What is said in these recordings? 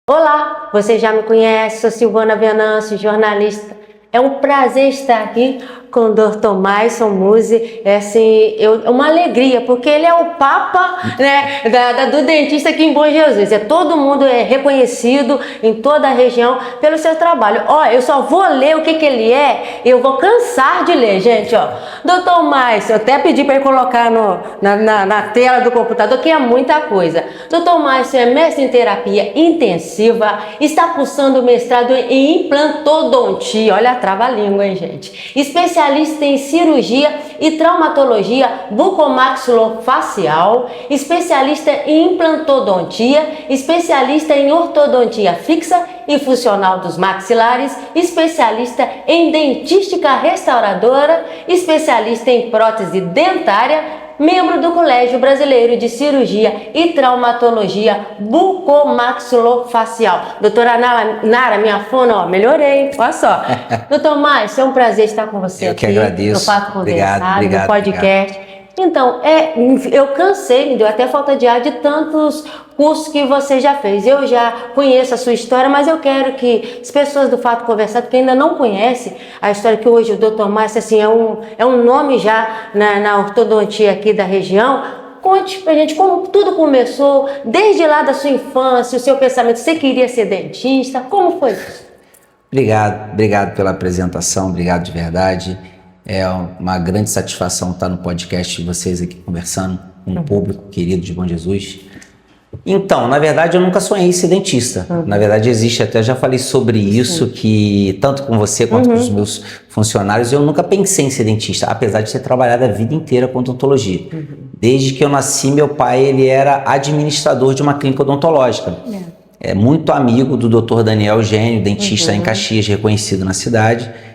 Olá, você já me conhece, sou Silvana Venâncio, jornalista. É um prazer estar aqui com o Dr. Maison Musi. É assim, uma alegria, porque ele é o Papa, né, do dentista aqui em Bom Jesus. Todo mundo é reconhecido em toda a região pelo seu trabalho. Ó, eu só vou ler o que ele é, eu vou cansar de ler, gente. Ó, Dr. Maison, eu até pedi para ele colocar na tela do computador, que é muita coisa. Dr. Maison é mestre em terapia intensiva, está cursando mestrado em implantodontia. Olha, trava-língua, hein, gente? Especialista em cirurgia e traumatologia bucomaxilofacial, especialista em implantodontia, especialista em ortodontia fixa e funcional dos maxilares, especialista em dentística restauradora, especialista em prótese dentária, membro do Colégio Brasileiro de Cirurgia e Traumatologia Bucomaxilofacial. Doutora Nara, minha fono, ó, melhorei, olha só. Doutor Maison, é um prazer estar com você aqui. Eu que agradeço. No Fato Condensado, no podcast. Obrigado. Então, eu cansei, me deu até falta de ar de tantos cursos que você já fez. Eu já conheço a sua história, mas eu quero que as pessoas do Fato Conversado, que ainda não conhecem a história que hoje o Dr. Maison, assim, é um nome já na ortodontia aqui da região. Conte pra gente como tudo começou, desde lá da sua infância, o seu pensamento, você queria ser dentista, como foi isso? Obrigado pela apresentação, obrigado de verdade. É uma grande satisfação estar no podcast de vocês aqui conversando com um público querido de Bom Jesus. Então, na verdade, eu nunca sonhei em ser dentista. Na verdade, existe, até já falei sobre isso, que tanto com você quanto com os meus funcionários, eu nunca pensei em ser dentista, apesar de ter trabalhado a vida inteira com odontologia. Desde que eu nasci, meu pai ele era administrador de uma clínica odontológica. É muito amigo do Dr. Daniel Eugênio, dentista em Caxias, reconhecido na cidade.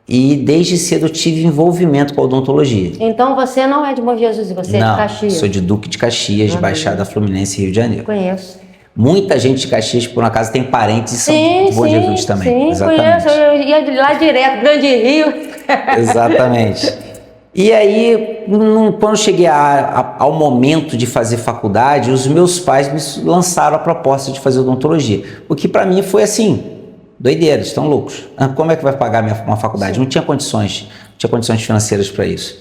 E desde cedo eu tive envolvimento com a odontologia. Então você não é de Bom Jesus, você é de Caxias? Não, sou de Duque de Caxias, de Baixada Fluminense, Rio de Janeiro. Conheço. Muita gente de Caxias, por um acaso, tem parentes e são de Bom Jesus também. Sim, exatamente. Conheço, eu ia lá direto, Grande Rio. Exatamente. E aí, quando eu cheguei ao momento de fazer faculdade, os meus pais me lançaram a proposta de fazer odontologia. O que para mim foi assim... doideira, estão loucos. Como é que vai pagar uma faculdade? Não tinha condições financeiras para isso.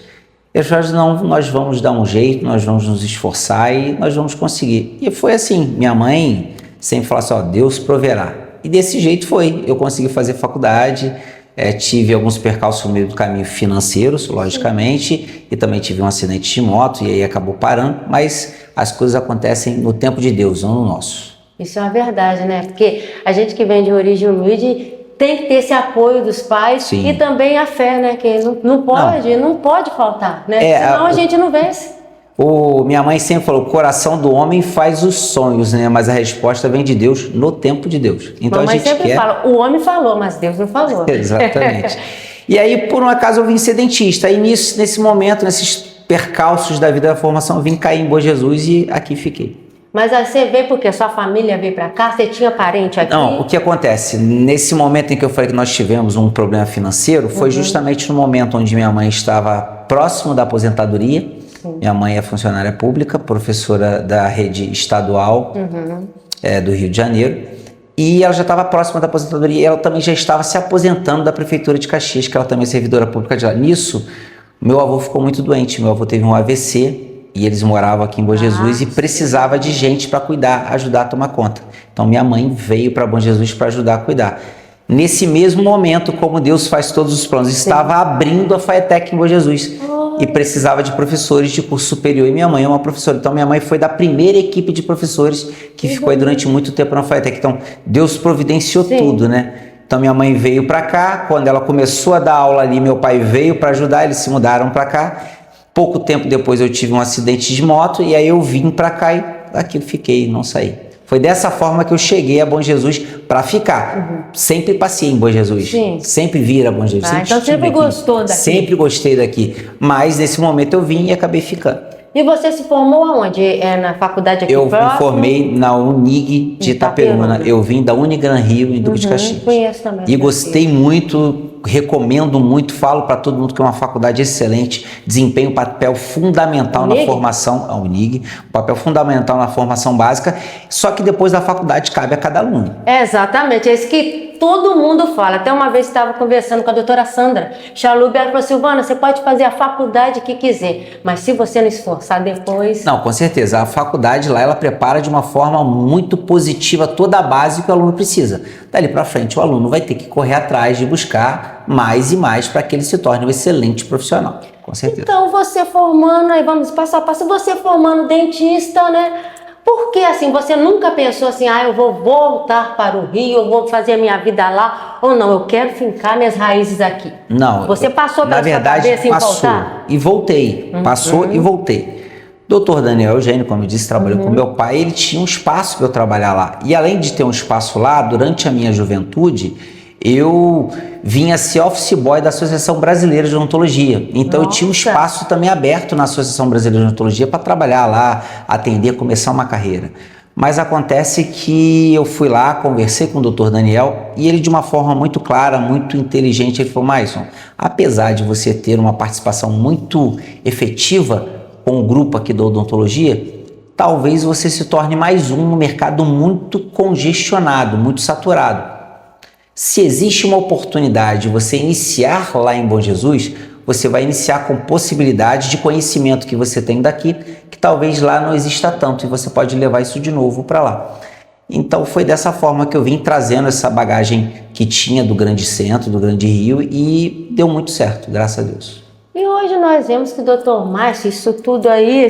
Eles falaram, não, nós vamos dar um jeito, nós vamos nos esforçar e nós vamos conseguir. E foi assim, minha mãe sempre falava assim, ó, Deus proverá. E desse jeito foi, eu consegui fazer faculdade, tive alguns percalços no meio do caminho financeiros, logicamente, e também tive um acidente de moto e aí acabou parando, mas as coisas acontecem no tempo de Deus, não no nosso. Isso é uma verdade, né? Porque a gente que vem de origem humilde tem que ter esse apoio dos pais. Sim. E também a fé, né? Que não pode faltar, né? Senão a gente não vence. Minha mãe sempre falou, o coração do homem faz os sonhos, né? Mas a resposta vem de Deus no tempo de Deus. Então Mamãe sempre fala, o homem falou, mas Deus não falou. Exatamente. E aí, por um acaso, eu vim ser dentista. Aí, nesse momento, nesses percalços da vida da formação, eu vim cair em Bom Jesus e aqui fiquei. Mas aí você veio porque sua família veio para cá? Você tinha parente aqui? Não, o que acontece? Nesse momento em que eu falei que nós tivemos um problema financeiro, foi justamente no momento onde minha mãe estava próximo da aposentadoria. Sim. Minha mãe é funcionária pública, professora da rede estadual do Rio de Janeiro. E ela já estava próxima da aposentadoria e ela também já estava se aposentando da prefeitura de Caxias, que ela também é servidora pública de lá. Nisso, meu avô ficou muito doente, meu avô teve um AVC. E eles moravam aqui em Bom Jesus e precisava de gente para cuidar, ajudar a tomar conta. Então minha mãe veio para Bom Jesus para ajudar a cuidar. Nesse mesmo momento, como Deus faz todos os planos, estava abrindo a FAETEC em Bom Jesus e precisava de professores de curso superior. E minha mãe é uma professora, então minha mãe foi da primeira equipe de professores que ficou aí durante muito tempo na FAETEC. Então Deus providenciou tudo, né? Então minha mãe veio para cá, quando ela começou a dar aula ali, meu pai veio para ajudar, eles se mudaram para cá. Pouco tempo depois eu tive um acidente de moto e aí eu vim para cá e aqui fiquei, não saí. Foi dessa forma que eu cheguei a Bom Jesus para ficar. Sempre passei em Bom Jesus. Sim. Sempre vir a Bom Jesus. Então sempre gostou daqui. Sempre gostei daqui. Mas nesse momento eu vim e acabei ficando. E você se formou aonde? Na faculdade aqui Eu próximo? me formei na Unig de Itaperuna. Eu vim da Unigran Rio, em Duque de Caxias. Conheço também. E gostei muito, recomendo muito, falo para todo mundo que é uma faculdade excelente, desempenha um papel fundamental na formação, a Unig, um papel fundamental na formação básica, só que depois da faculdade cabe a cada aluno. Exatamente, é isso que todo mundo fala. Até uma vez estava conversando com a doutora Sandra Chalub, ela falou: Silvana, você pode fazer a faculdade que quiser, mas se você não esforçar depois... Não, com certeza, a faculdade lá, ela prepara de uma forma muito positiva toda a base que o aluno precisa. Dali para frente, o aluno vai ter que correr atrás de buscar mais e mais para que ele se torne um excelente profissional, com certeza. Então, você formando, aí vamos passo a passo, você formando dentista, né? Por que assim, você nunca pensou assim, eu vou voltar para o Rio, eu vou fazer a minha vida lá, ou não, eu quero fincar minhas raízes aqui? Não. Você passou pela sua cabeça em voltar? E voltei, passou e voltei. Dr. Daniel Eugênio, como eu disse, trabalhou com meu pai, ele tinha um espaço para eu trabalhar lá. E além de ter um espaço lá, durante a minha juventude, eu vinha ser office boy da Associação Brasileira de Odontologia. Então eu tinha um espaço também aberto na Associação Brasileira de Odontologia para trabalhar lá, atender, começar uma carreira. Mas acontece que eu fui lá, conversei com o Dr. Daniel e ele, de uma forma muito clara, muito inteligente, ele falou: Maison, apesar de você ter uma participação muito efetiva com o grupo aqui da odontologia, talvez você se torne mais um no mercado muito congestionado, muito saturado. Se existe uma oportunidade de você iniciar lá em Bom Jesus, você vai iniciar com possibilidade de conhecimento que você tem daqui, que talvez lá não exista tanto, e você pode levar isso de novo para lá. Então foi dessa forma que eu vim trazendo essa bagagem que tinha do grande centro, do grande Rio, e deu muito certo, graças a Deus. E hoje nós vemos que o Dr. Márcio, isso tudo aí,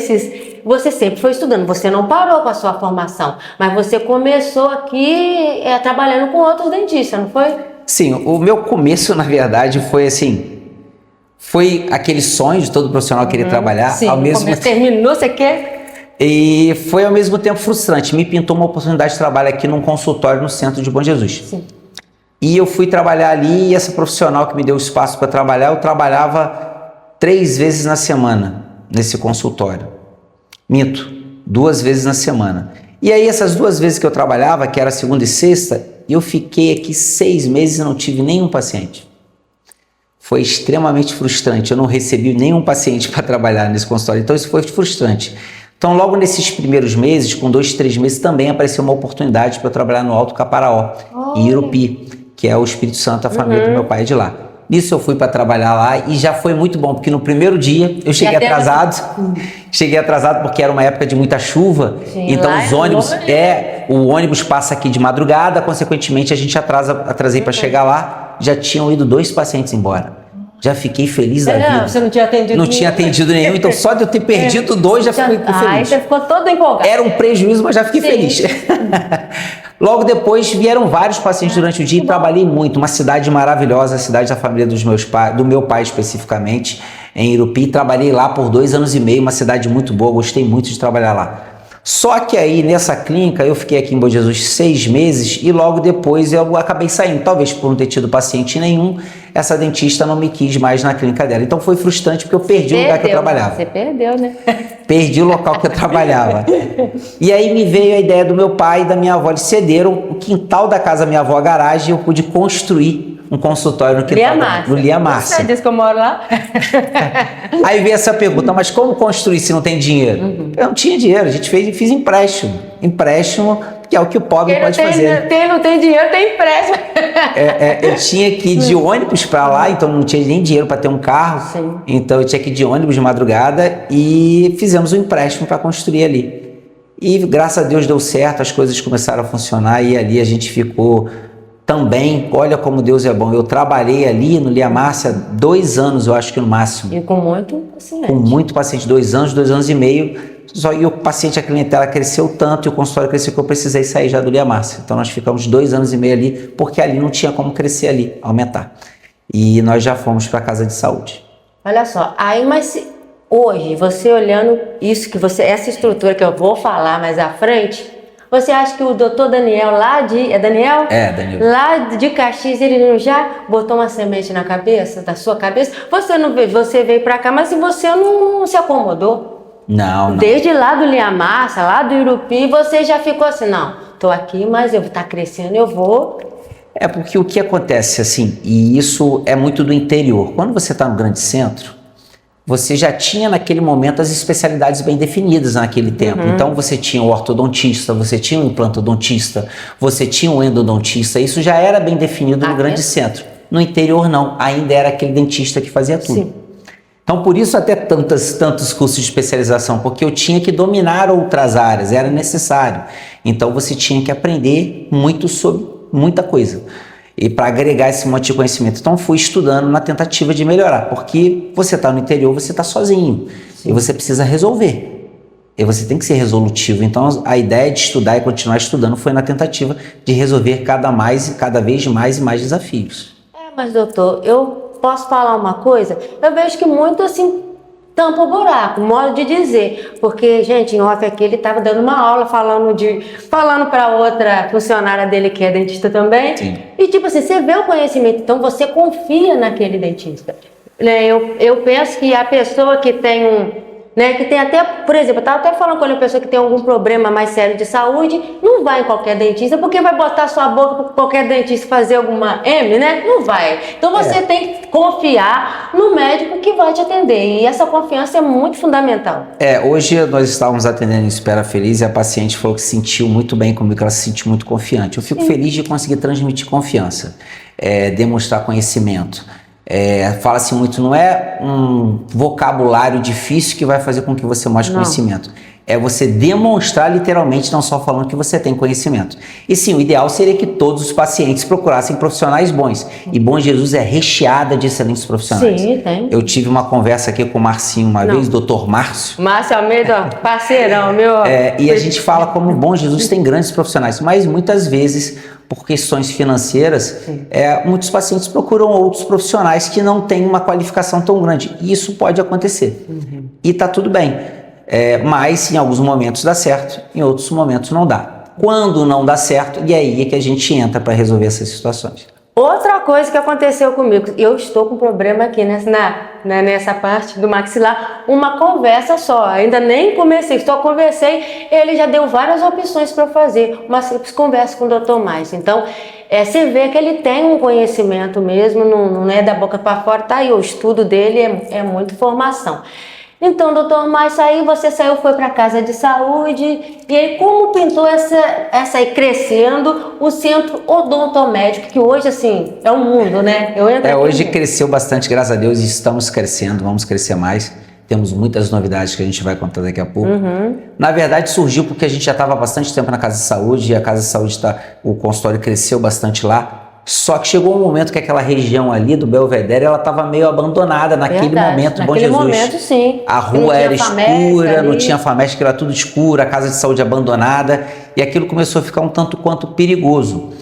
você sempre foi estudando, você não parou com a sua formação, mas você começou aqui trabalhando com outros dentistas, não foi? Sim, o meu começo, na verdade, foi assim, foi aquele sonho de todo profissional querer trabalhar. Sim, ao mesmo tempo, terminou, você quer? E foi ao mesmo tempo frustrante, me pintou uma oportunidade de trabalho aqui num consultório no centro de Bom Jesus. Sim. E eu fui trabalhar ali, e essa profissional que me deu espaço para trabalhar, eu trabalhava 3 vezes na semana nesse consultório. Minto, 2 vezes na semana. E aí essas 2 vezes que eu trabalhava, que era segunda e sexta, eu fiquei aqui 6 meses e não tive nenhum paciente. Foi extremamente frustrante, eu não recebi nenhum paciente para trabalhar nesse consultório, então isso foi frustrante. Então logo nesses primeiros meses, com 2, 3 meses, também apareceu uma oportunidade para eu trabalhar no Alto Caparaó, em Irupi, que é o Espírito Santo, a família do meu pai é de lá. Nisso eu fui para trabalhar lá e já foi muito bom, porque no primeiro dia eu cheguei atrasado. Cheguei atrasado porque era uma época de muita chuva. Sim, então os ônibus, o ônibus passa aqui de madrugada, consequentemente a gente atrasei para chegar lá, já tinham ido 2 pacientes embora. Já fiquei feliz da vida. Você não tinha atendido nenhum? Não tinha atendido nenhum, então só de eu ter perdido 2 já fiquei feliz. Aí você ficou todo empolgado. Era um prejuízo, mas já fiquei feliz. Logo depois vieram vários pacientes durante o dia e trabalhei muito. Uma cidade maravilhosa, a cidade da família do meu pai especificamente, em Irupi. Trabalhei lá por 2 anos e meio, uma cidade muito boa, gostei muito de trabalhar lá. Só que aí nessa clínica eu fiquei aqui em Bom Jesus 6 meses e logo depois eu acabei saindo. Talvez por não ter tido paciente nenhum, essa dentista não me quis mais na clínica dela. Então foi frustrante porque eu perdi o lugar que eu trabalhava. Você perdeu, né? Perdi o local que eu trabalhava. E aí me veio a ideia do meu pai e da minha avó. Eles cederam o quintal da casa da minha avó, a garagem, e eu pude construir um consultório no quintal do Lia Márcia. Você disse que eu moro lá? Aí veio essa pergunta, mas como construir se não tem dinheiro? Eu não tinha dinheiro, a gente fiz empréstimo. Empréstimo, que é o que o pobre pode fazer. Quem não tem dinheiro tem empréstimo. Eu tinha que ir de ônibus para lá, então não tinha nem dinheiro para ter um carro. Sim. Então eu tinha que ir de ônibus de madrugada e fizemos um empréstimo para construir ali. E graças a Deus deu certo, as coisas começaram a funcionar e ali a gente ficou também. Olha como Deus é bom. Eu trabalhei ali no Lia Márcia 2 anos, eu acho que no máximo. E com muito paciente. Com muito paciente, 2 anos, 2 anos e meio. E o paciente, a clientela cresceu tanto e o consultório cresceu que eu precisei sair já do Lia Márcia. Então nós ficamos 2 anos e meio ali, porque ali não tinha como crescer ali, aumentar. E nós já fomos para a casa de saúde. Olha só, aí mas hoje, você olhando isso que essa estrutura que eu vou falar mais à frente, você acha que o doutor Daniel lá de... É Daniel? É, Daniel. Lá de Caxias, ele já botou uma semente na cabeça, da sua cabeça? Você veio para cá, mas você não se acomodou? Não, não. Desde lá do Linha Massa, lá do Irupi, você já ficou assim, não, tô aqui, mas eu vou estar crescendo, eu vou... É porque o que acontece, assim, e isso é muito do interior, quando você está no grande centro, você já tinha naquele momento as especialidades bem definidas naquele tempo. Então você tinha o ortodontista, você tinha o implantodontista, você tinha o endodontista, isso já era bem definido no grande centro. No interior não, ainda era aquele dentista que fazia tudo. Sim. Então por isso até tantos cursos de especialização, porque eu tinha que dominar outras áreas, era necessário. Então você tinha que aprender muito sobre muita coisa. E para agregar esse monte de conhecimento. Então fui estudando na tentativa de melhorar, porque você está no interior, você está sozinho. Sim. E você precisa resolver. E você tem que ser resolutivo. Então a ideia de estudar e continuar estudando foi na tentativa de resolver cada vez mais e mais desafios. Mas doutor, eu posso falar uma coisa? Eu vejo que muito assim tampa o buraco, modo de dizer, porque, gente, em off aqui ele estava dando uma aula falando para outra funcionária dele que é dentista também. Sim. E tipo assim, você vê o conhecimento, então você confia naquele dentista. Eu penso que a pessoa que tem que tem até, por exemplo, eu estava até falando com uma pessoa que tem algum problema mais sério de saúde, não vai em qualquer dentista, porque vai botar sua boca para qualquer dentista fazer alguma M, né? Não vai. Então você tem que confiar no médico que vai te atender, e essa confiança é muito fundamental. Hoje nós estávamos atendendo em Espera Feliz e a paciente falou que se sentiu muito bem comigo, que ela se sentiu muito confiante. Eu fico feliz de conseguir transmitir confiança, demonstrar conhecimento. Fala-se muito, não é um vocabulário difícil que vai fazer com que você mostre conhecimento. É você demonstrar literalmente, não só falando que você tem conhecimento. E sim, o ideal seria que todos os pacientes procurassem profissionais bons. E Bom Jesus é recheada de excelentes profissionais. Sim, tem. Eu tive uma conversa aqui com o Marcinho uma vez, Dr. Márcio. Márcio Almeida, parceirão, meu. E a gente fala como o Bom Jesus tem grandes profissionais, mas muitas vezes, por questões financeiras, muitos pacientes procuram outros profissionais que não têm uma qualificação tão grande. E isso pode acontecer. E tá tudo bem. Mas em alguns momentos dá certo, em outros momentos não dá. Quando não dá certo, e aí é que a gente entra para resolver essas situações. Outra coisa que aconteceu comigo, eu estou com problema aqui nessa parte do maxilar, uma conversa só, ainda nem comecei, só conversei, ele já deu várias opções para fazer, uma simples conversa com o Dr. Márcio. Então, você vê que ele tem um conhecimento mesmo, não é da boca para fora, tá aí, o estudo dele é muita formação. Então, doutor Márcio, aí você foi para a casa de saúde, e aí como pintou essa aí crescendo o centro odontomédico, que hoje, assim, é um mundo, né? Hoje cresceu bastante, graças a Deus, e estamos crescendo, vamos crescer mais. Temos muitas novidades que a gente vai contar daqui a pouco. Na verdade, surgiu porque a gente já estava há bastante tempo na casa de saúde, e a casa de saúde o consultório cresceu bastante lá. Só que chegou um momento que aquela região ali do Belvedere, ela estava meio abandonada naquele momento. Bom Jesus. Naquele momento, sim. A rua era escura, não tinha FAMESC, era tudo escuro, a casa de saúde abandonada, e aquilo começou a ficar um tanto quanto perigoso.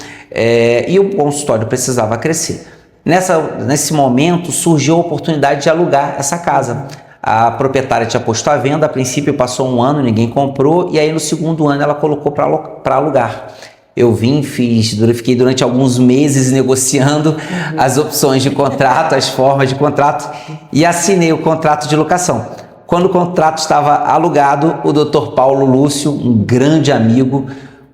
E o consultório precisava crescer. Nesse momento surgiu a oportunidade de alugar essa casa. A proprietária tinha posto à venda, a princípio passou um ano, ninguém comprou, e aí no segundo ano ela colocou para alugar. Eu fiquei durante alguns meses negociando as opções de contrato, as formas de contrato, e assinei o contrato de locação. Quando o contrato estava alugado, o Dr. Paulo Lúcio, um grande amigo,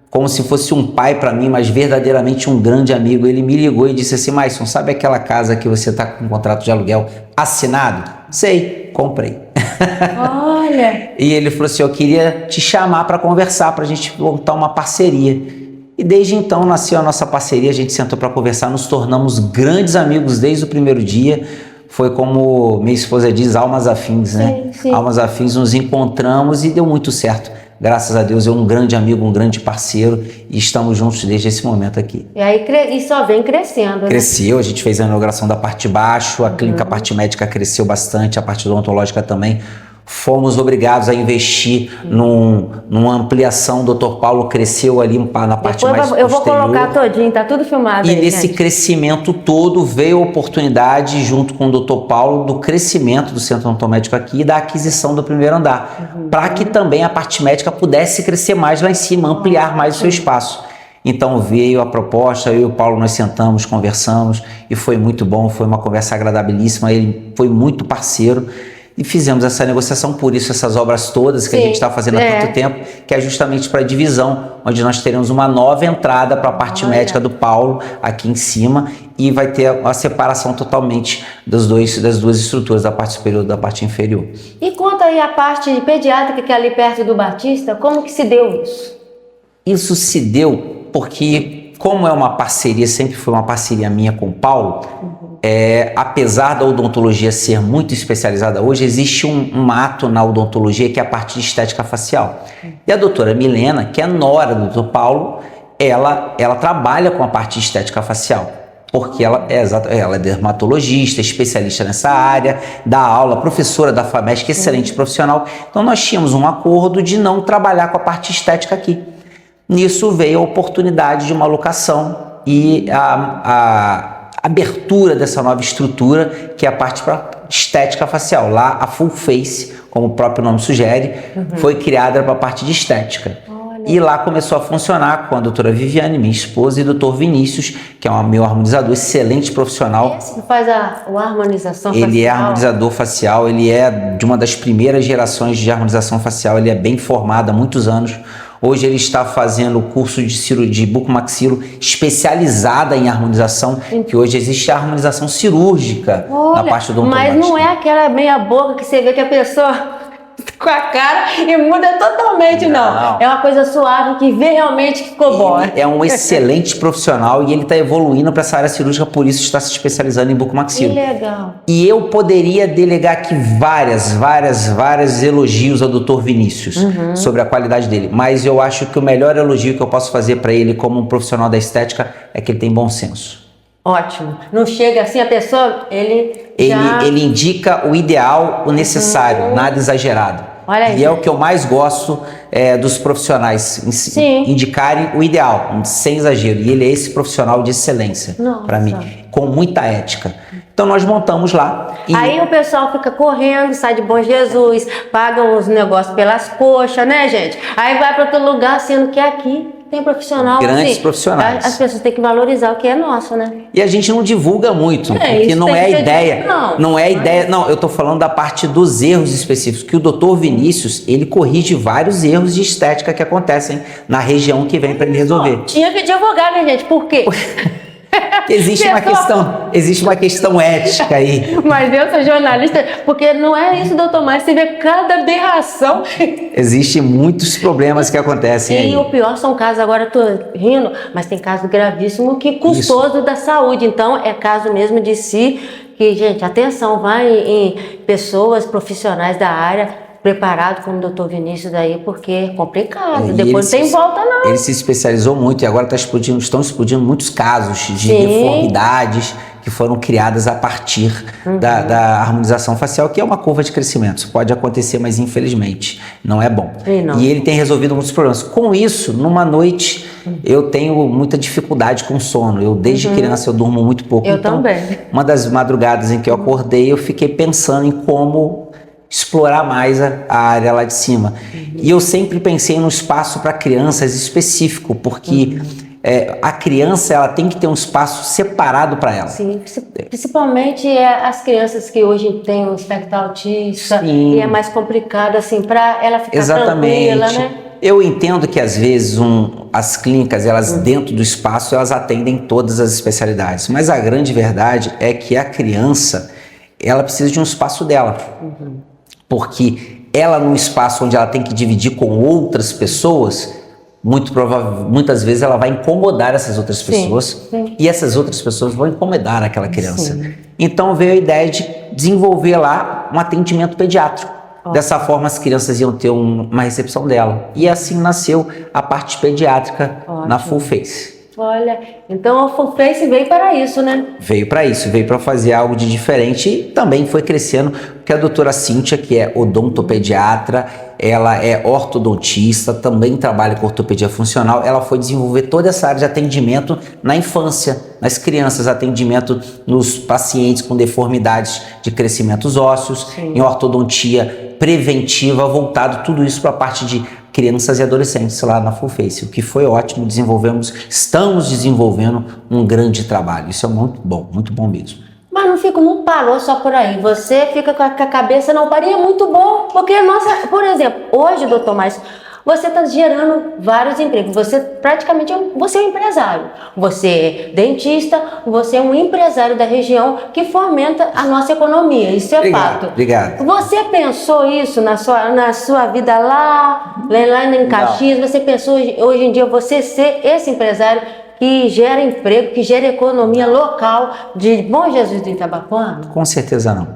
como se fosse um pai para mim, mas verdadeiramente um grande amigo, ele me ligou e disse assim: Maison, sabe aquela casa que você está com um contrato de aluguel assinado? Sei, comprei. Olha! E ele falou assim: eu queria te chamar para conversar, para a gente montar uma parceria. E desde então nasceu a nossa parceria, a gente sentou para conversar, nos tornamos grandes amigos desde o primeiro dia. Foi como minha esposa diz, almas afins, né? Sim. Almas afins, nos encontramos e deu muito certo. Graças a Deus, é um grande amigo, um grande parceiro, e estamos juntos desde esse momento aqui. E aí e só vem crescendo, né? Cresceu, a gente fez a inauguração da parte de baixo, a clínica, a parte médica cresceu bastante, a parte odontológica também. Fomos obrigados a investir numa ampliação. O Dr. Paulo cresceu ali na parte mais posterior. Eu vou colocar todinho, tá tudo filmado. E nesse crescimento todo veio a oportunidade, junto com o Dr. Paulo, do crescimento do centro odontomédico aqui e da aquisição do primeiro andar, para que também a parte médica pudesse crescer mais lá em cima, ampliar mais o seu espaço. Então veio a proposta, eu e o Paulo nós sentamos, conversamos, e foi muito bom, foi uma conversa agradabilíssima, ele foi muito parceiro. e fizemos essa negociação, por isso essas obras todas que a gente está fazendo há tanto tempo, que é justamente para a divisão, onde nós teremos uma nova entrada para a parte médica do Paulo, aqui em cima, e vai ter a separação totalmente das duas estruturas, da parte superior e da parte inferior. E conta aí a parte pediátrica que é ali perto do Batista, como que se deu isso? Isso se deu porque, como é uma parceria, sempre foi uma parceria minha com o Paulo, apesar da odontologia ser muito especializada hoje, existe um ato na odontologia que é a parte de estética facial. E a doutora Milena, que é nora do doutor Paulo, ela trabalha com a parte de estética facial. Porque ela é dermatologista, especialista nessa área, dá aula, professora da FAMESC, excelente profissional. Então nós tínhamos um acordo de não trabalhar com a parte estética aqui. Nisso veio a oportunidade de uma locação e a abertura dessa nova estrutura, que é a parte para estética facial. Lá a Full Face, como o próprio nome sugere, foi criada para a parte de estética. E lá começou a funcionar com a doutora Viviane, minha esposa, e o doutor Vinícius, que é meu harmonizador, excelente profissional. Esse que faz a harmonização facial? Ele é harmonizador facial, ele é de uma das primeiras gerações de harmonização facial, ele é bem formado há muitos anos. Hoje ele está fazendo o curso de bucomaxilo especializada em harmonização, que hoje existe a harmonização cirúrgica na parte odontológica. Mas não é aquela meia boca que você vê que a pessoa com a cara e muda totalmente, não. É uma coisa suave que vê realmente que ficou bom. É um excelente profissional e ele está evoluindo para essa área cirúrgica, por isso está se especializando em bucomaxilo. Que legal. E eu poderia delegar aqui vários elogios ao Dr. Vinícius sobre a qualidade dele, mas eu acho que o melhor elogio que eu posso fazer para ele como um profissional da estética é que ele tem bom senso. Ótimo. Não chega assim a pessoa, ele indica o ideal, o necessário, nada exagerado. Olha aí. E é o que eu mais gosto dos profissionais, indicarem o ideal, sem exagero. E ele é esse profissional de excelência para mim, com muita ética. Então nós montamos lá. Aí o pessoal fica correndo, sai de Bom Jesus, paga uns negócios pelas coxas, né, gente? Aí vai para outro lugar, sendo que aqui tem profissional. Grandes assim, profissionais. As pessoas têm que valorizar o que é nosso, né? E a gente não divulga muito, porque não é a ideia. Não é a ideia. Não, eu tô falando da parte dos erros específicos, que o Dr. Vinícius, ele corrige vários erros de estética que acontecem na região que vem para ele resolver. Tinha que divulgar, né, gente? Por quê? Existe uma questão ética aí. Mas eu sou jornalista, porque não é isso, doutor, mas você vê cada aberração. Existem muitos problemas que acontecem aí. E o pior são casos, agora eu tô rindo, mas tem caso gravíssimo que custoso da saúde. Então é caso mesmo de que, gente, atenção, vai em pessoas profissionais da área, preparado como o doutor Vinícius aí, porque é complicado, depois não tem volta não. Ele se especializou muito e agora estão explodindo muitos casos de deformidades que foram criadas a partir da harmonização facial, que é uma curva de crescimento. Isso pode acontecer, mas infelizmente não é bom. E ele tem resolvido muitos problemas. Com isso, numa noite, eu tenho muita dificuldade com sono. Eu, desde criança, eu durmo muito pouco. Eu também. Uma das madrugadas em que eu acordei, eu fiquei pensando em como explorar mais a área lá de cima. E eu sempre pensei num espaço para crianças específico, porque a criança ela tem que ter um espaço separado para ela. Sim, principalmente as crianças que hoje têm um espectro autista e é mais complicado assim para ela ficar tranquila, né? Eu entendo que às vezes as clínicas, elas dentro do espaço, elas atendem todas as especialidades, mas a grande verdade é que a criança, ela precisa de um espaço dela. Porque ela, num espaço onde ela tem que dividir com outras pessoas, muitas vezes ela vai incomodar essas outras pessoas e essas outras pessoas vão incomodar aquela criança. Então veio a ideia de desenvolver lá um atendimento pediátrico. Dessa forma as crianças iam ter uma recepção dela. E assim nasceu a parte pediátrica na Full Face. Olha, então a Full Face veio para isso, né? Veio para isso, veio para fazer algo de diferente e também foi crescendo, porque a doutora Cíntia, que é odontopediatra, ela é ortodontista, também trabalha com ortopedia funcional, ela foi desenvolver toda essa área de atendimento na infância, nas crianças, atendimento nos pacientes com deformidades de crescimentos ósseos, em ortodontia preventiva, voltado tudo isso para a parte de crianças e adolescentes lá na Full Face, o que foi ótimo. Estamos desenvolvendo um grande trabalho, isso é muito bom mesmo. Mas não parou só por aí. Você fica com a cabeça, não, parei, é muito bom. Porque, nossa, por exemplo, hoje, doutor Márcio, você está gerando vários empregos. Você praticamente você é um empresário. Você é dentista, você é um empresário da região que fomenta a nossa economia. Isso é fato. Obrigado. Você pensou isso na sua vida lá em Caxias? Não. Você pensou hoje em dia você ser esse empresário que gera emprego, que gera economia local de Bom Jesus do Itabapoana? Com certeza não.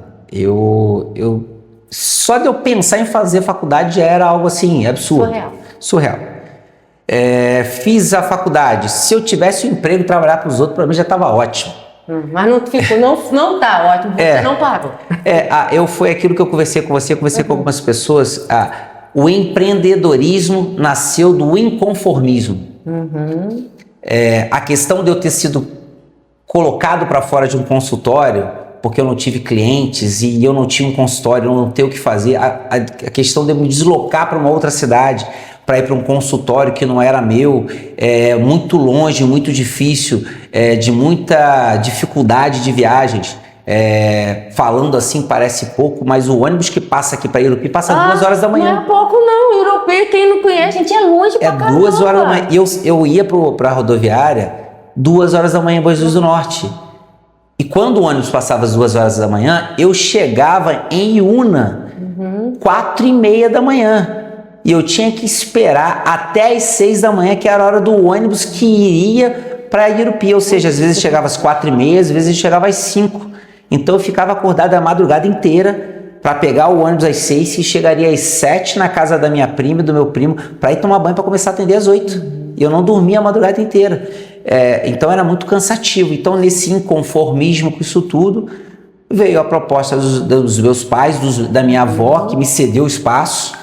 Só de eu pensar em fazer faculdade já era algo assim, absurdo. Surreal. Fiz a faculdade. Se eu tivesse um emprego e trabalhar para os outros, para mim já estava ótimo. Mas não tá ótimo, você não parou. Foi aquilo que eu conversei com você, com algumas pessoas. O empreendedorismo nasceu do inconformismo. A questão de eu ter sido colocado para fora de um consultório, porque eu não tive clientes e eu não tinha um consultório, eu não tenho o que fazer, a questão de eu me deslocar para uma outra cidade, para ir para um consultório que não era meu, muito longe, muito difícil, de muita dificuldade de viagens. Falando assim parece pouco, mas o ônibus que passa aqui para Irupi passa 2 horas da manhã. Não é pouco não, Irupi, quem não conhece, gente, é longe pra caramba. 2 horas da manhã. Eu ia para a rodoviária 2 horas da manhã em Bom Jesus do Norte. E quando o ônibus passava às 2 horas da manhã, eu chegava em Iuna 4h30 da manhã. E eu tinha que esperar até às 6 da manhã, que era a hora do ônibus que iria para Irupi. Ou seja, às vezes chegava às 4h30, às vezes chegava às 5. Então eu ficava acordado a madrugada inteira para pegar o ônibus às 6 e chegaria às 7 na casa da minha prima e do meu primo para ir tomar banho para começar a atender às 8. E eu não dormia a madrugada inteira. Então era muito cansativo. Então nesse inconformismo com isso tudo, veio a proposta dos meus pais, da minha avó, que me cedeu o espaço,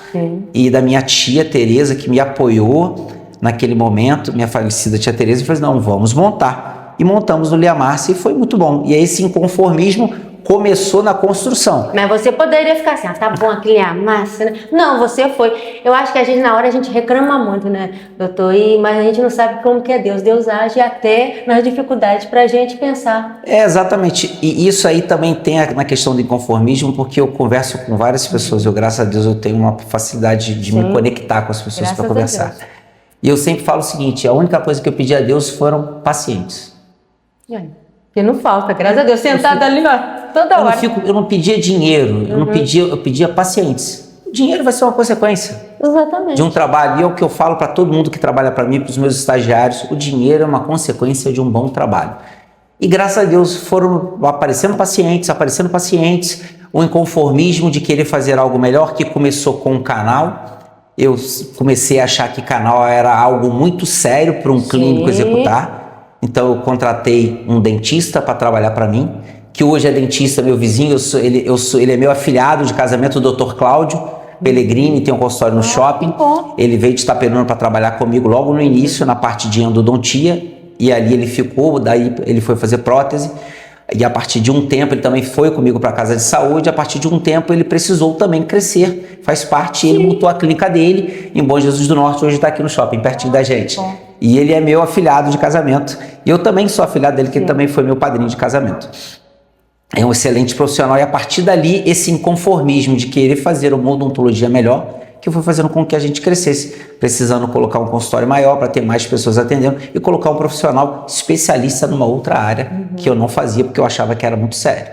e da minha tia Tereza, que me apoiou naquele momento, minha falecida tia Tereza, e falou: não, vamos montar. E montamos no Lia Márcia e foi muito bom. E aí esse inconformismo começou na construção. Mas você poderia ficar assim, tá bom, aqui é a massa, né? Não, você foi. Eu acho que na hora a gente reclama muito, né, doutor? Mas a gente não sabe como que é Deus. Deus age até nas dificuldades pra gente pensar. Exatamente. E isso aí também tem na questão do inconformismo, porque eu converso com várias pessoas. Eu, graças a Deus, eu tenho uma facilidade de me conectar com as pessoas para conversar. E eu sempre falo o seguinte: a única coisa que eu pedi a Deus foram pacientes. Que não falta, graças a Deus, sentado ali, ó, toda hora. Eu não pedia dinheiro, eu pedia pacientes. O dinheiro vai ser uma consequência. Exatamente. De um trabalho. E é o que eu falo para todo mundo que trabalha para mim, para os meus estagiários: o dinheiro é uma consequência de um bom trabalho. E graças a Deus foram aparecendo pacientes, o inconformismo de querer fazer algo melhor, que começou com o canal. Eu comecei a achar que canal era algo muito sério para um clínico executar. Então eu contratei um dentista para trabalhar para mim, que hoje é dentista, meu vizinho. Ele é meu afilhado de casamento, o Dr. Cláudio Pellegrini, tem um consultório no shopping. Ele veio de Itaperuna para trabalhar comigo logo no início, na parte de endodontia, e ali ele ficou, daí ele foi fazer prótese. E a partir de um tempo ele também foi comigo para a casa de saúde. A partir de um tempo ele precisou também crescer, faz parte. Ele montou a clínica dele em Bom Jesus do Norte, hoje está aqui no shopping, pertinho da gente. E ele é meu afilhado de casamento. E eu também sou afilhado dele, que ele também foi meu padrinho de casamento. É um excelente profissional. E a partir dali, esse inconformismo de querer fazer uma odontologia melhor, que foi fazendo com que a gente crescesse, precisando colocar um consultório maior para ter mais pessoas atendendo e colocar um profissional especialista numa outra área, que eu não fazia porque eu achava que era muito sério.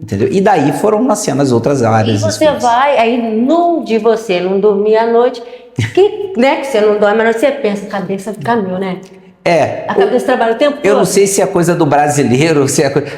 Entendeu? E daí foram nascendo as outras áreas. E você vai, aí de você não dormir à noite, que você não dorme à noite, você pensa, a cabeça fica mil, né? A cabeça trabalha o tempo todo. Eu não sei se é coisa do brasileiro,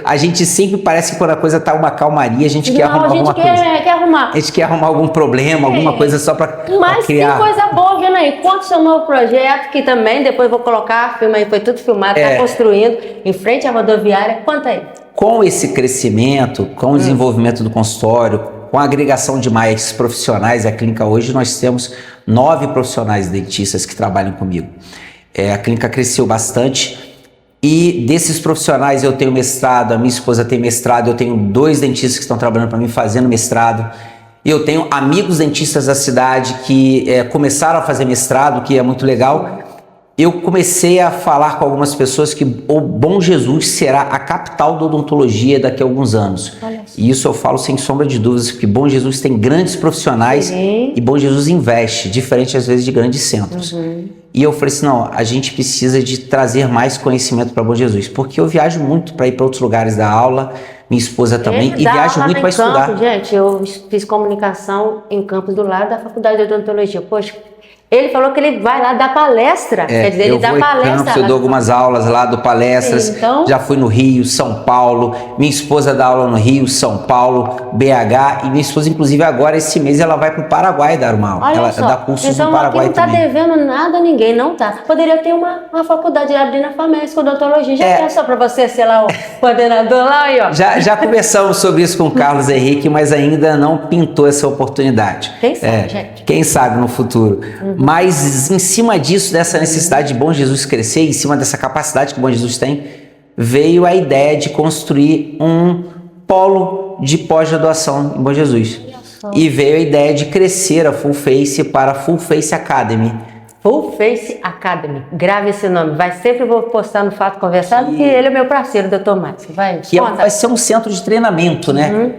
a gente sempre parece que quando a coisa tá uma calmaria, a gente quer arrumar alguma coisa. Quer arrumar. A gente quer arrumar algum problema, alguma coisa só para criar. Mas tem coisa boa vendo aí. Quanto seu novo projeto, que também depois vou colocar, filma aí, foi tudo filmado, tá construindo, em frente à rodoviária, quanto aí? Com esse crescimento, com o desenvolvimento do consultório, com a agregação de mais profissionais, a clínica hoje nós temos 9 profissionais dentistas que trabalham comigo. A clínica cresceu bastante e desses profissionais eu tenho mestrado, a minha esposa tem mestrado, eu tenho 2 dentistas que estão trabalhando para mim fazendo mestrado. Eu tenho amigos dentistas da cidade que começaram a fazer mestrado, que é muito legal. eu comecei a falar com algumas pessoas que o Bom Jesus será a capital da odontologia daqui a alguns anos. E isso eu falo sem sombra de dúvidas, porque Bom Jesus tem grandes profissionais e Bom Jesus investe, diferente às vezes de grandes centros. E eu falei assim, não, a gente precisa de trazer mais conhecimento para Bom Jesus, porque eu viajo muito para ir para outros lugares dar aula, minha esposa também, e viajo muito para estudar. Gente, eu fiz comunicação em Campos, do lado da Faculdade de Odontologia. Poxa, ele falou que ele vai lá dar palestra, quer dizer, ele dá palestra. Eu dou algumas aulas lá, dou palestras, então... já fui no Rio, São Paulo, minha esposa dá aula no Rio, São Paulo, BH, e minha esposa, inclusive, agora, esse mês, ela vai para o Paraguai dar uma aula. Ela dá cursos no Paraguai então, também. Então, não está devendo nada a ninguém, não tá. Poderia ter uma faculdade abrindo na FAMESC, odontologia, já pensou para você ser lá o coordenador lá, aí, ó. Já conversamos sobre isso com o Carlos Henrique, mas ainda não pintou essa oportunidade. Quem sabe, gente? Quem sabe no futuro. Mas em cima disso, dessa necessidade de Bom Jesus crescer, em cima dessa capacidade que o Bom Jesus tem, veio a ideia de construir um polo de pós-graduação em Bom Jesus. E veio a ideia de crescer a Full Face para a Full Face Academy. Full Face Academy, grave esse nome. Sempre vou postar no Fato Conversado, que ele é meu parceiro, Dr. Max. Vai ser um centro de treinamento, né?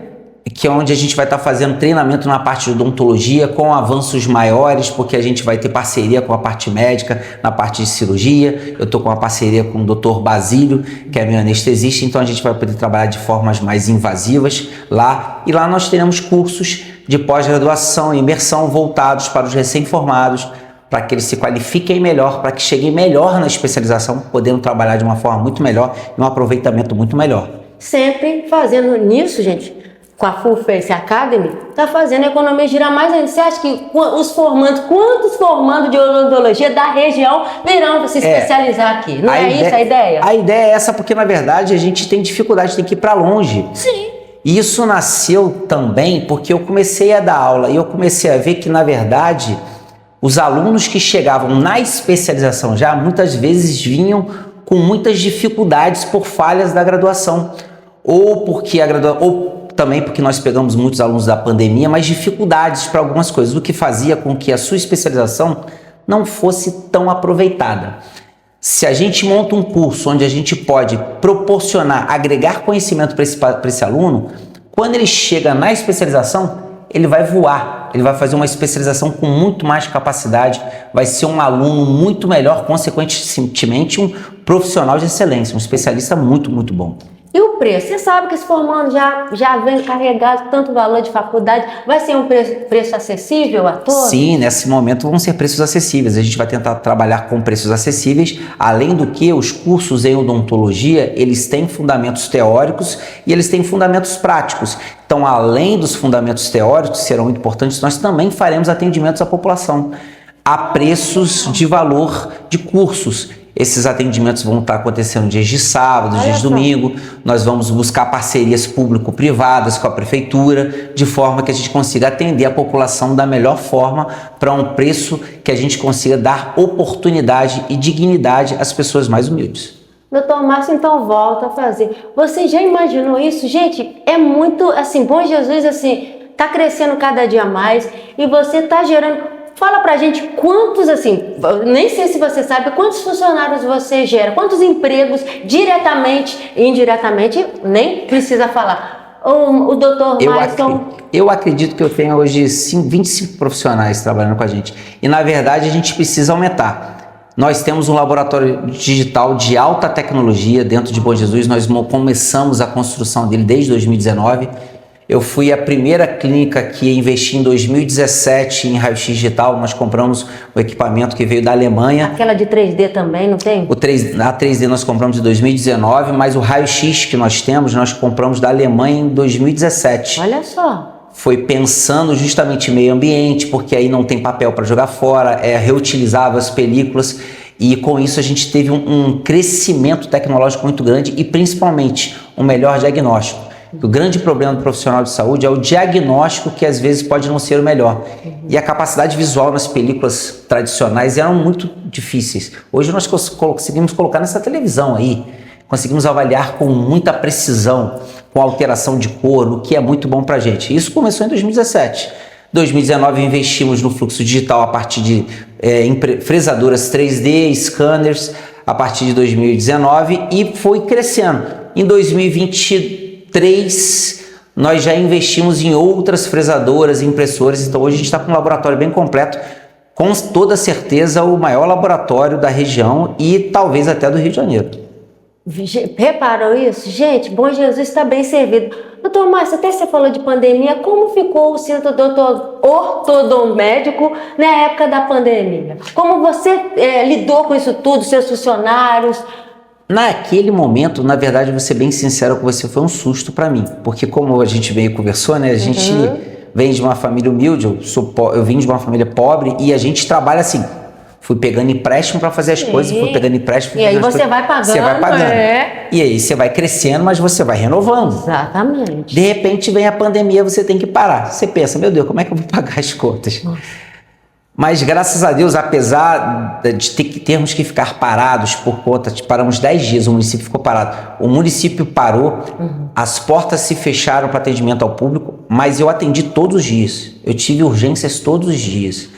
Que é onde a gente vai estar fazendo treinamento na parte de odontologia com avanços maiores, porque a gente vai ter parceria com a parte médica, na parte de cirurgia. Eu estou com uma parceria com o Dr. Basílio, que é meu anestesista, então a gente vai poder trabalhar de formas mais invasivas lá. E lá nós teremos cursos de pós-graduação e imersão voltados para os recém-formados, para que eles se qualifiquem melhor, para que cheguem melhor na especialização, podendo trabalhar de uma forma muito melhor e um aproveitamento muito melhor. Sempre fazendo nisso, gente, com a Full Face Academy, está fazendo a economia girar mais ainda. Você acha que quantos formandos de odontologia da região virão se especializar aqui? Não é isso a ideia? A ideia é essa, porque na verdade a gente tem dificuldade, tem que ir para longe. Sim. E isso nasceu também porque eu comecei a dar aula e eu comecei a ver que na verdade os alunos que chegavam na especialização já muitas vezes vinham com muitas dificuldades por falhas da graduação, ou também porque nós pegamos muitos alunos da pandemia, mas dificuldades para algumas coisas, o que fazia com que a sua especialização não fosse tão aproveitada. Se a gente monta um curso onde a gente pode proporcionar, agregar conhecimento para esse aluno, quando ele chega na especialização, ele vai voar, ele vai fazer uma especialização com muito mais capacidade, vai ser um aluno muito melhor, consequentemente um profissional de excelência, um especialista muito, muito bom. E o preço? Você sabe que esse formando já vem carregado tanto valor de faculdade, vai ser um preço acessível a todos? Sim, nesse momento vão ser preços acessíveis. A gente vai tentar trabalhar com preços acessíveis, além do que os cursos em odontologia, eles têm fundamentos teóricos e eles têm fundamentos práticos. Então, além dos fundamentos teóricos, que serão muito importantes, nós também faremos atendimentos à população a preços de valor de cursos. Esses atendimentos vão estar acontecendo dias de sábado, dias de domingo. Nós vamos buscar parcerias público-privadas com a prefeitura, de forma que a gente consiga atender a população da melhor forma, para um preço que a gente consiga dar oportunidade e dignidade às pessoas mais humildes. Doutor Márcio, então volta a fazer. Você já imaginou isso? Gente, é muito, assim, Bom Jesus, assim, tá crescendo cada dia mais e você tá gerando... Fala pra gente quantos, assim, nem sei se você sabe, quantos funcionários você gera, quantos empregos, diretamente e indiretamente, nem precisa falar. O doutor Márcio... Eu acredito que eu tenho hoje 25 profissionais trabalhando com a gente. E, na verdade, a gente precisa aumentar. Nós temos um laboratório digital de alta tecnologia dentro de Bom Jesus. Nós começamos a construção dele desde 2019. Eu fui a primeira clínica que investi em 2017 em raio-x digital. Nós compramos o equipamento que veio da Alemanha. Aquela de 3D também, não tem? A 3D nós compramos em 2019, mas o raio-x que nós temos, nós compramos da Alemanha em 2017. Olha só. Foi pensando justamente em meio ambiente, porque aí não tem papel para jogar fora, é reutilizável as películas. E com isso a gente teve um crescimento tecnológico muito grande e principalmente um melhor diagnóstico. O grande problema do profissional de saúde é o diagnóstico, que às vezes pode não ser o melhor. E a capacidade visual nas películas tradicionais eram muito difíceis. Hoje nós conseguimos colocar nessa televisão aí, conseguimos avaliar com muita precisão, com alteração de cor, o que é muito bom pra gente. Isso começou em 2017. 2019 investimos no fluxo digital a partir de fresadoras 3D, scanners, a partir de 2019 e foi crescendo. Em 2023, nós já investimos em outras fresadoras, impressoras, então hoje a gente está com um laboratório bem completo, com toda certeza o maior laboratório da região e talvez até do Rio de Janeiro. Reparou isso? Gente, Bom Jesus está bem servido. Doutor Márcio, até você falou de pandemia, como ficou o centro ortodomédico na época da pandemia? Como você lidou com isso tudo, seus funcionários? Naquele momento, na verdade, vou ser bem sincero com você, foi um susto para mim, porque como a gente veio e conversou, né, a gente vem de uma família humilde, eu vim de uma família pobre e a gente trabalha assim, fui pegando empréstimo para fazer as coisas, fui pegando empréstimo. E aí você vai pagando. Você vai pagando. E aí você vai crescendo, mas você vai renovando. Exatamente. De repente vem a pandemia, você tem que parar. Você pensa, meu Deus, como é que eu vou pagar as contas? Nossa. Mas graças a Deus, apesar de termos que ficar parados por conta, paramos 10 dias, o município ficou parado. O município parou, as portas se fecharam para atendimento ao público, mas eu atendi todos os dias. Eu tive urgências todos os dias.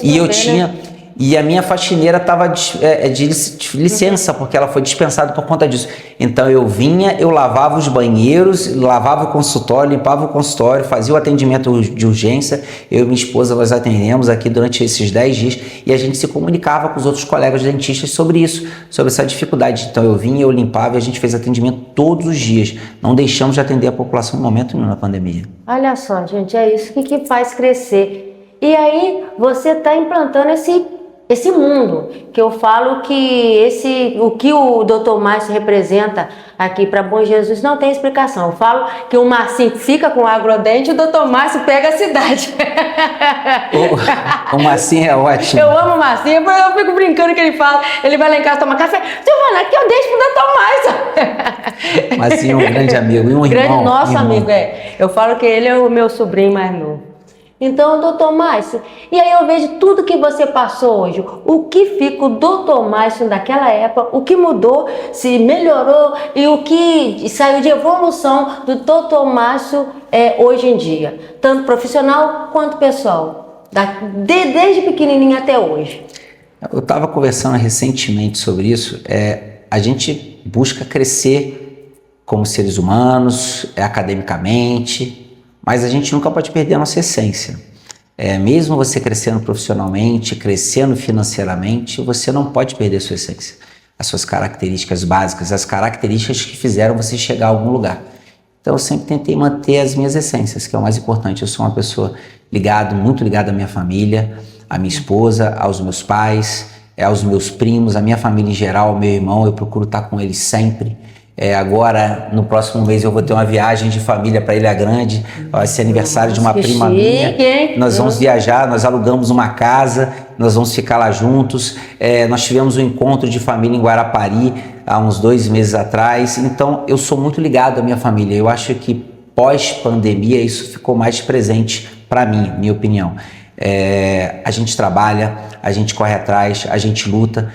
E eu tinha... Né? E a minha faxineira estava de licença, porque ela foi dispensada por conta disso. Então eu vinha, eu lavava os banheiros, lavava o consultório, limpava o consultório, fazia o atendimento de urgência. Eu e minha esposa, nós atendemos aqui durante esses 10 dias e a gente se comunicava com os outros colegas dentistas sobre isso, sobre essa dificuldade. Então eu vinha, eu limpava e a gente fez atendimento todos os dias. Não deixamos de atender a população no momento nenhum na pandemia. Olha só, gente, é isso que faz crescer. E aí você está implantando esse mundo, que eu falo que o que o Dr. Márcio representa aqui para Bom Jesus não tem explicação. Eu falo que o Marcinho fica com o Agrodente e o Dr. Márcio pega a cidade. O Marcinho é ótimo. Eu amo o Marcinho, eu fico brincando que ele fala, ele vai lá em casa tomar café, Silvana, aqui eu deixo pro Dr. Márcio. Marcinho é um grande amigo e um irmão. Nosso amigo, Eu falo que ele é o meu sobrinho mais novo. Então, doutor Márcio, e aí eu vejo tudo que você passou hoje, o que fica o doutor Márcio daquela época, o que mudou, se melhorou e o que saiu de evolução do doutor Márcio hoje em dia, tanto profissional quanto pessoal, desde pequenininho até hoje. Eu estava conversando recentemente sobre isso, a gente busca crescer como seres humanos, academicamente, mas a gente nunca pode perder a nossa essência. Mesmo você crescendo profissionalmente, crescendo financeiramente, você não pode perder a sua essência. As suas características básicas, as características que fizeram você chegar a algum lugar. Então eu sempre tentei manter as minhas essências, que é o mais importante. Eu sou uma pessoa muito ligada à minha família, à minha esposa, aos meus pais, aos meus primos, à minha família em geral, ao meu irmão. Eu procuro estar com eles sempre. Agora, no próximo mês, eu vou ter uma viagem de família para Ilha Grande. Vai ser aniversário de uma prima minha. Nós vamos viajar, nós alugamos uma casa, nós vamos ficar lá juntos. Nós tivemos um encontro de família em Guarapari há uns 2 meses atrás. Então, eu sou muito ligado à minha família. Eu acho que pós-pandemia isso ficou mais presente para mim, minha opinião. A gente trabalha, a gente corre atrás, a gente luta,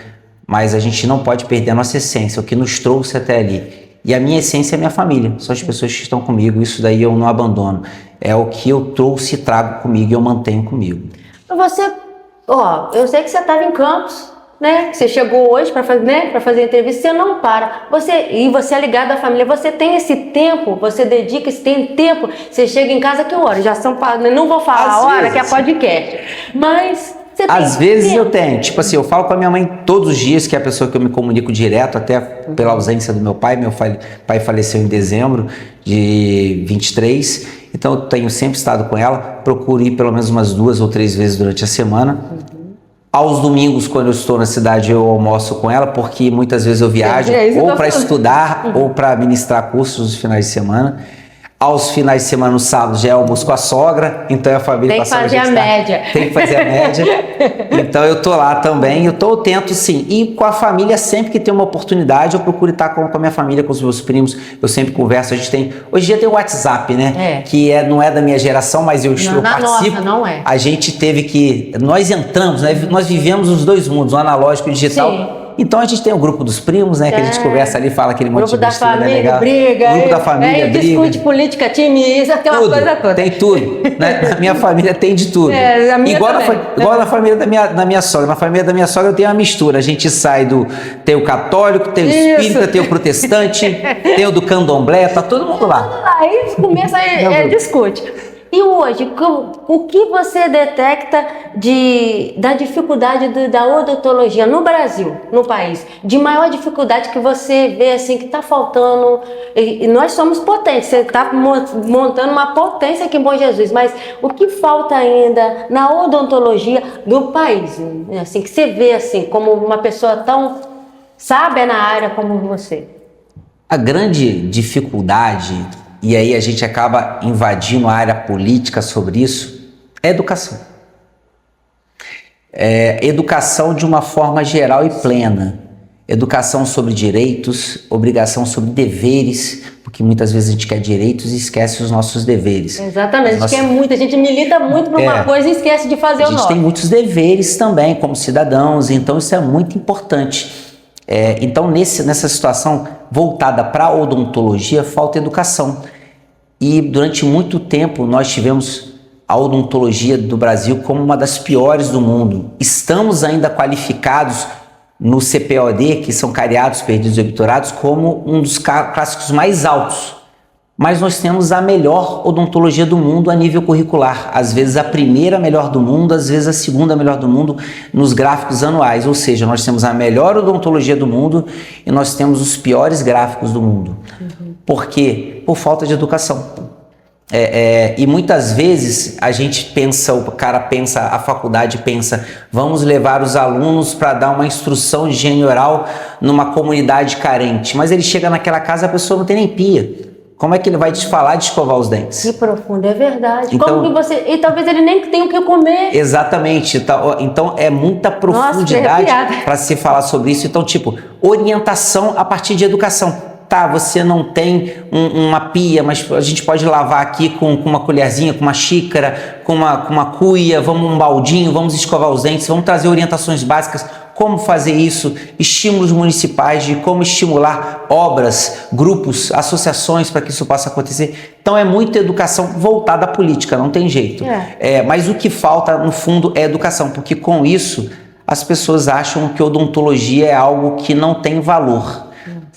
mas a gente não pode perder a nossa essência, o que nos trouxe até ali. E a minha essência é minha família, são as pessoas que estão comigo, isso daí eu não abandono. É o que eu trouxe e trago comigo e eu mantenho comigo. Você, eu sei que você estava em Campos, né? Você chegou hoje para fazer entrevista, você não para. Você é ligado à família, você tem esse tempo, você dedica esse tempo, você chega em casa que horas? Já são, não vou falar a hora que é podcast, mas... Às vezes eu tenho, tipo assim, eu falo com a minha mãe todos os dias, que é a pessoa que eu me comunico direto, até pela ausência do meu pai. Meu pai faleceu em dezembro de 23, então eu tenho sempre estado com ela, procuro ir pelo menos umas 2 ou 3 vezes durante a semana. Aos domingos, quando eu estou na cidade, eu almoço com ela, porque muitas vezes eu viajo ou para estudar ou para ministrar cursos nos finais de semana. Aos finais de semana, no sábado, já é almoço com a sogra, então a família tem que fazer a média. Tem que fazer a média. Então eu tô lá também, eu tento sim. E com a família, sempre que tem uma oportunidade, eu procuro estar com a minha família, com os meus primos, eu sempre converso. Hoje em dia tem o WhatsApp, né? Que não é da minha geração, mas eu participo. Nossa, não é. A gente teve que... Nós entramos, né? Nós vivemos os 2 mundos, o analógico e o digital. Sim. Então a gente tem o grupo dos primos, né? Que a gente conversa ali, fala aquele monte de Grupo da besteira, né? família, Legal. briga. Grupo da família, briga. Discute política, time, isso, aquela coisa toda. Tem tudo, né? Na minha família tem de tudo. A minha igual na família da minha sogra. Na família da minha sogra tem uma mistura. A gente sai tem o católico, tem o espírita, tem o protestante, tem o do candomblé, tá todo mundo lá. Aí começa discute. E hoje, o que você detecta da dificuldade da odontologia no Brasil, no país? De maior dificuldade que você vê assim que está faltando? E nós somos potentes, você está montando uma potência aqui em Bom Jesus, mas o que falta ainda na odontologia do país? Assim, que você vê assim, como uma pessoa tão sábia na área como você? A grande dificuldade, e aí a gente acaba invadindo a área política sobre isso, é educação. Educação de uma forma geral e plena. Educação sobre direitos, obrigação sobre deveres, porque muitas vezes a gente quer direitos e esquece os nossos deveres. Exatamente, a gente milita muito por uma coisa e esquece de fazer o nosso. A gente tem muitos deveres também como cidadãos, então isso é muito importante. Então nessa situação voltada para a odontologia, falta educação. E durante muito tempo nós tivemos a odontologia do Brasil como uma das piores do mundo. Estamos ainda qualificados no CPOD, que são cariados, perdidos e obturados, como um dos clássicos mais altos. Mas nós temos a melhor odontologia do mundo a nível curricular. Às vezes a primeira melhor do mundo, às vezes a segunda melhor do mundo nos gráficos anuais. Ou seja, nós temos a melhor odontologia do mundo e nós temos os piores gráficos do mundo. Por quê? Por falta de educação. E muitas vezes a faculdade pensa, vamos levar os alunos para dar uma instrução de higiene oral numa comunidade carente. Mas ele chega naquela casa, a pessoa não tem nem pia. Como é que ele vai te falar de escovar os dentes? Que profundo, é verdade. Então, e talvez ele nem tenha o que comer. Exatamente. Então é muita profundidade para se falar sobre isso. Então, orientação a partir de educação. Tá, você não tem uma pia, mas a gente pode lavar aqui com uma colherzinha, com uma xícara, com uma cuia, um baldinho, vamos escovar os dentes, vamos trazer orientações básicas, como fazer isso, estímulos municipais de como estimular obras, grupos, associações para que isso possa acontecer. Então é muita educação voltada à política, não tem jeito. Mas o que falta, no fundo, é educação, porque com isso as pessoas acham que odontologia é algo que não tem valor.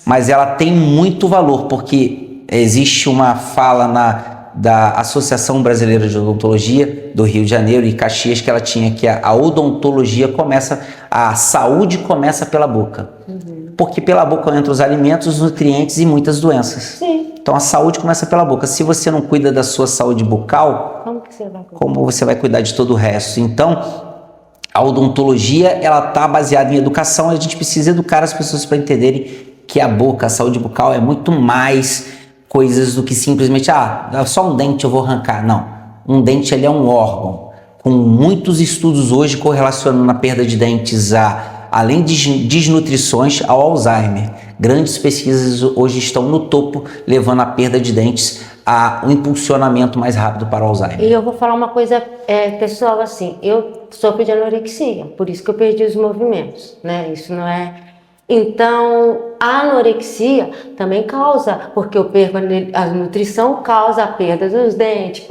Mas ela tem muito valor, porque existe uma fala da Associação Brasileira de Odontologia do Rio de Janeiro e Caxias, que ela tinha que a odontologia a saúde começa pela boca. Porque pela boca entram os alimentos, os nutrientes e muitas doenças. Sim. Então a saúde começa pela boca. Se você não cuida da sua saúde bucal, como você vai cuidar de todo o resto? Então, a odontologia, ela está baseada em educação, e a gente precisa educar as pessoas para entenderem que a boca, a saúde bucal é muito mais coisas do que simplesmente, só um dente eu vou arrancar. Não, um dente ele é um órgão, com muitos estudos hoje correlacionando a perda de dentes além de desnutrições ao Alzheimer. Grandes pesquisas hoje estão no topo, levando a perda de dentes a um impulsionamento mais rápido para o Alzheimer. E eu vou falar uma coisa pessoal, assim, eu sofro de anorexia, por isso que eu perdi os movimentos, né? Isso não é... Então, a anorexia também causa, porque eu perco a nutrição, causa a perda dos dentes,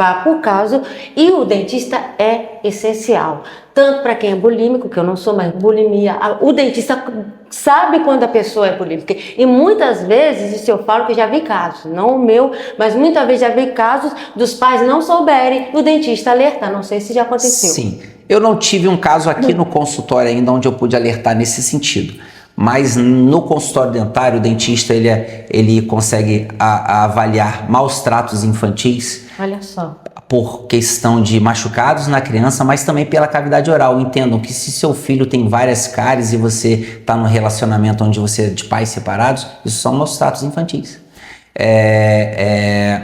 e o dentista é essencial. Tanto para quem é bulímico, que eu não sou, mas bulimia, o dentista sabe quando a pessoa é bulímica. E muitas vezes, isso eu falo que já vi casos, não o meu, mas muitas vezes já vi casos dos pais não souberem, o dentista alertar. Não sei se já aconteceu. Sim, eu não tive um caso aqui no consultório ainda onde eu pude alertar nesse sentido. Mas no consultório dentário, o dentista ele consegue avaliar maus tratos infantis. Olha só. Por questão de machucados na criança, mas também pela cavidade oral. Entendam que se seu filho tem várias cáries e você está num relacionamento onde você é de pais separados, isso são maus tratos infantis.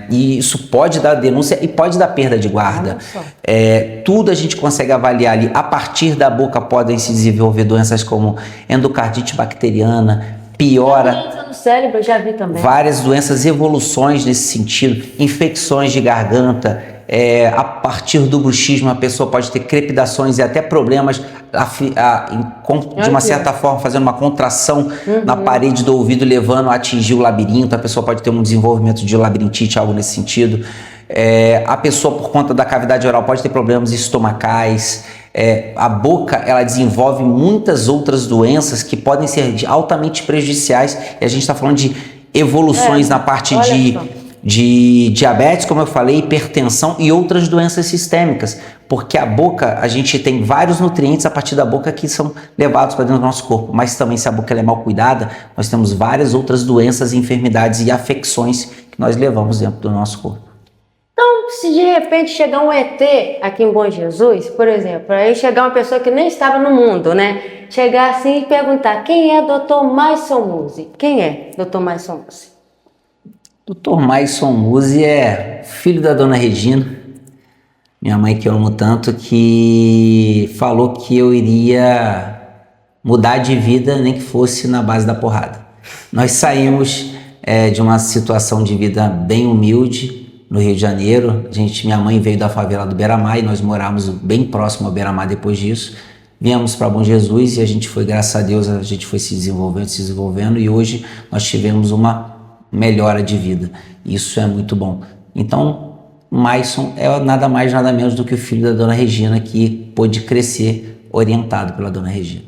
E isso pode dar denúncia e pode dar perda de guarda. Tudo a gente consegue avaliar ali. A partir da boca podem se desenvolver doenças como endocardite bacteriana, piora no cérebro, eu já vi também. Várias doenças, evoluções nesse sentido, infecções de garganta. A partir do bruxismo a pessoa pode ter crepidações e até problemas de uma certa forma, fazendo uma contração na parede do ouvido, levando a atingir o labirinto. A pessoa pode ter um desenvolvimento de labirintite, algo nesse sentido. A pessoa, por conta da cavidade oral, pode ter problemas estomacais. A boca, ela desenvolve muitas outras doenças que podem ser altamente prejudiciais. E a gente está falando de evoluções na parte de diabetes, como eu falei, hipertensão e outras doenças sistêmicas. Porque a boca, a gente tem vários nutrientes a partir da boca que são levados para dentro do nosso corpo. Mas também, se a boca ela é mal cuidada, nós temos várias outras doenças, enfermidades e afecções que nós levamos dentro do nosso corpo. Então, se de repente chegar um ET aqui em Bom Jesus, por exemplo, aí chegar uma pessoa que nem estava no mundo, né? Chegar assim e perguntar, quem é Dr. Maison Musi? Quem é Dr. Maison Musi? Dr. Maison Musi é filho da dona Regina, minha mãe que eu amo tanto, que falou que eu iria mudar de vida, nem que fosse na base da porrada. Nós saímos de uma situação de vida bem humilde, no Rio de Janeiro. Minha mãe veio da favela do Beira-Mar e nós morávamos bem próximo ao Beira-Mar depois disso. Viemos para Bom Jesus e a gente foi, graças a Deus, a gente foi se desenvolvendo e hoje nós tivemos uma melhora de vida. Isso é muito bom. Então, Maison é nada mais, nada menos do que o filho da dona Regina, que pôde crescer orientado pela dona Regina.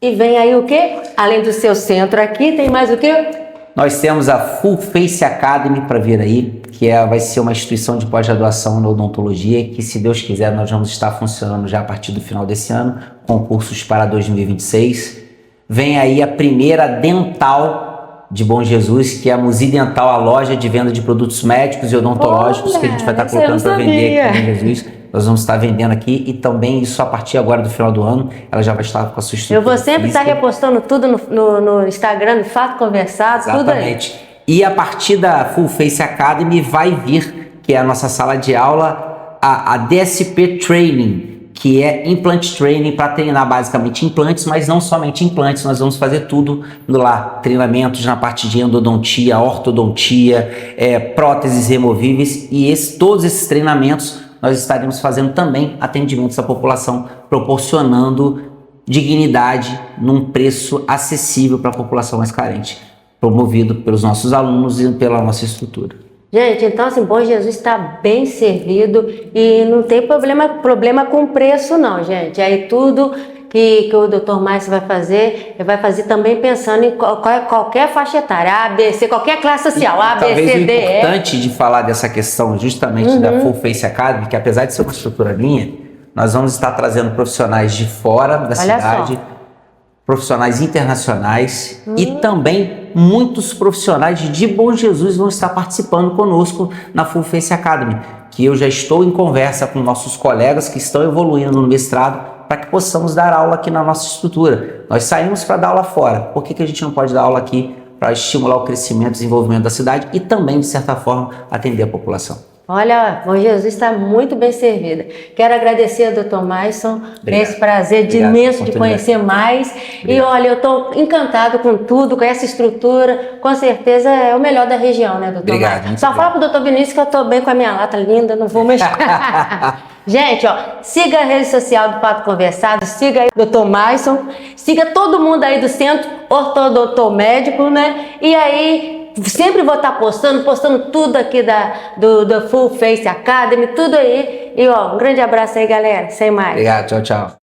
E vem aí o quê? Além do seu centro aqui, tem mais o quê? Nós temos a Full Face Academy para vir aí, que vai ser uma instituição de pós-graduação na odontologia, que, se Deus quiser, nós vamos estar funcionando já a partir do final desse ano, com cursos para 2026. Vem aí a primeira dental de Bom Jesus, que é a Musi Dental, a loja de venda de produtos médicos e odontológicos. Olha, que a gente vai estar colocando para vender aqui em Bom Jesus. Nós vamos estar vendendo aqui e também isso a partir agora do final do ano, ela já vai estar com a sua estrutura. Eu vou sempre estar repostando tudo no Instagram, no Fato Conversado, exatamente. Tudo aí. E a partir da Full Face Academy vai vir, que é a nossa sala de aula, a DSP Training, que é Implant Training, para treinar basicamente implantes, mas não somente implantes, nós vamos fazer tudo lá, treinamentos na parte de endodontia, ortodontia, próteses removíveis, e todos esses treinamentos nós estaremos fazendo também atendimentos à população, proporcionando dignidade num preço acessível para a população mais carente, promovido pelos nossos alunos e pela nossa estrutura. Gente, então assim, Bom Jesus está bem servido e não tem problema com o preço não, gente. Aí tudo que o Dr. Maison vai fazer, ele vai fazer também pensando em qualquer faixa etária, A, B, C, qualquer classe social, A, B, C, D, E. Talvez o importante de falar dessa questão justamente da Full Face Academy, que apesar de ser uma estrutura minha, nós vamos estar trazendo profissionais de fora da cidade, profissionais internacionais e também muitos profissionais de Bom Jesus vão estar participando conosco na Full Face Academy, que eu já estou em conversa com nossos colegas que estão evoluindo no mestrado para que possamos dar aula aqui na nossa estrutura. Nós saímos para dar aula fora, por que a gente não pode dar aula aqui para estimular o crescimento e desenvolvimento da cidade e também, de certa forma, atender a população? Olha, Bom Jesus está muito bem servida. Quero agradecer ao Dr. Maison por esse prazer imenso de conhecer mais. Obrigado. E olha, eu estou encantado com tudo, com essa estrutura. Com certeza é o melhor da região, né, doutor? Obrigado. Só fala pro Dr. Vinícius que eu estou bem com a minha lata linda, não vou mexer. Gente, ó, siga a rede social do Pato Conversado, siga aí o Dr. Maison, siga todo mundo aí do Centro Ortodonto Médico, né? E aí, sempre vou estar postando tudo aqui da Full Face Academy, tudo aí. E ó, um grande abraço aí, galera. Sem mais. Obrigado, tchau, tchau.